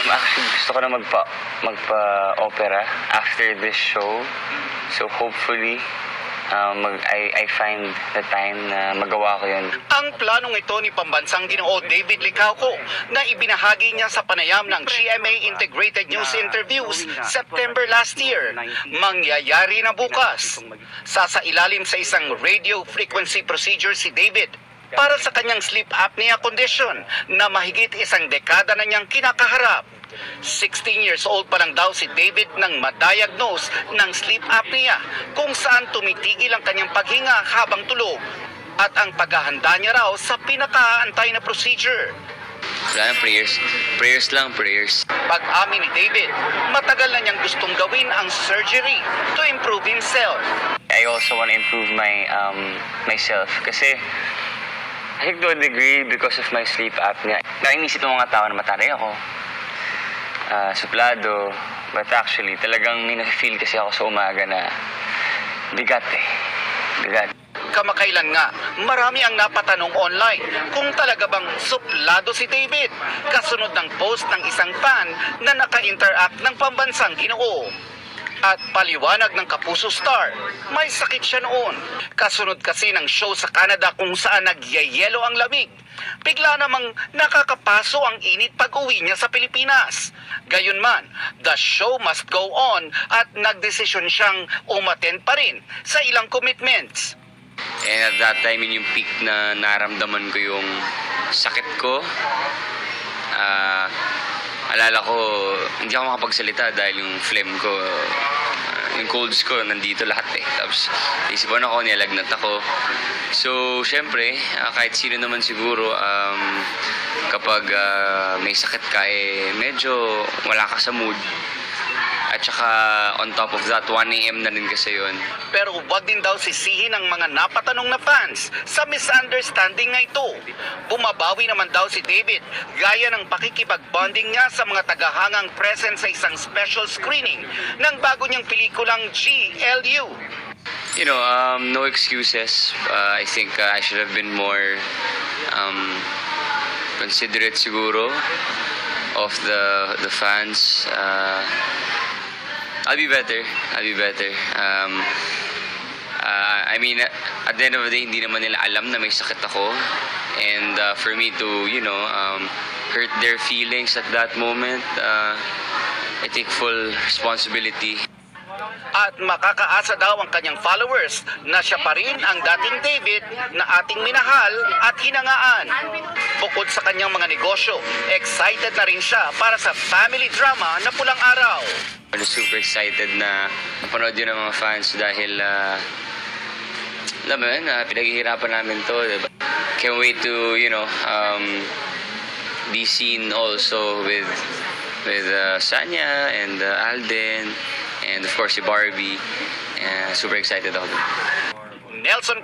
Actually, gusto ko na magpa-opera after this show. So hopefully, I find the time na magawa ko yun. Ang planong ito ni Pambansang Ginoo David Licauco na ibinahagi niya sa panayam ng GMA Integrated News Interviews September last year, mangyayari na bukas. Sasailalim sa isang radio frequency procedure si David para sa kanyang sleep apnea condition na mahigit isang dekada na niyang kinakaharap. 16 years old pa lang daw si David nang ma-diagnose ng sleep apnea kung saan tumitigil ang kanyang paghinga habang tulog at ang paghahanda niya raw sa pinakaantay na procedure. Wala na, prayers lang. Pag-amin ni David, matagal na niyang gustong gawin ang surgery to improve himself. I also want to improve myself kasi I think to a degree because of my sleep apnea. Nainisip ng mga tao na mataray ako. Suplado, but actually talagang may na-feel kasi ako sa umaga na bigat. Kamakailan nga, marami ang napatanong online kung talaga bang suplado si David kasunod ng post ng isang fan na naka-interact ng Pambansang Ginoo. At paliwanag ng Kapuso Star, may sakit siya noon. Kasunod kasi ng show sa Canada kung saan nagyayelo ang lamig. Bigla namang nakakapaso ang init pag-uwi niya sa Pilipinas. Gayunman, the show must go on at nagdesisyon siyang umattend pa rin sa ilang commitments. And at that time, yung peak na naramdaman ko yung sakit ko. Alala ko, hindi ako makapagsalita dahil yung phlegm ko, yung colds ko, nandito lahat Tapos, isipan ako, nilagnat ako. So, syempre, kahit sino naman siguro, kapag may sakit ka, medyo wala ka sa mood. At saka, on top of that, 1 AM na rin kasi yun. Pero wag din daw sisihin ang mga napatanong na fans sa misunderstanding na ito. Bumabawi naman daw si David gaya ng pakikipag-bonding niya sa mga tagahangang present sa isang special screening ng bago niyang pelikulang GLU. You know, no excuses. I think I should have been more considerate siguro of the fans. I'll be better. I mean, at the end of the day, hindi naman nila alam na may sakit ako. And for me to, hurt their feelings at that moment, I take full responsibility. At makakaasa daw ang kanyang followers na siya pa rin ang dating David na ating minahal at hinangaan. Bukod sa kanyang mga negosyo, excited na rin siya para sa family drama na Pulang Araw. I'm super excited na napanood yun ng mga fans dahil alam mo yun, pinaghihirapan namin to, diba? Can't wait to, be seen also with Sanya and Alden and of course si Barbie. Super excited ako. Nelson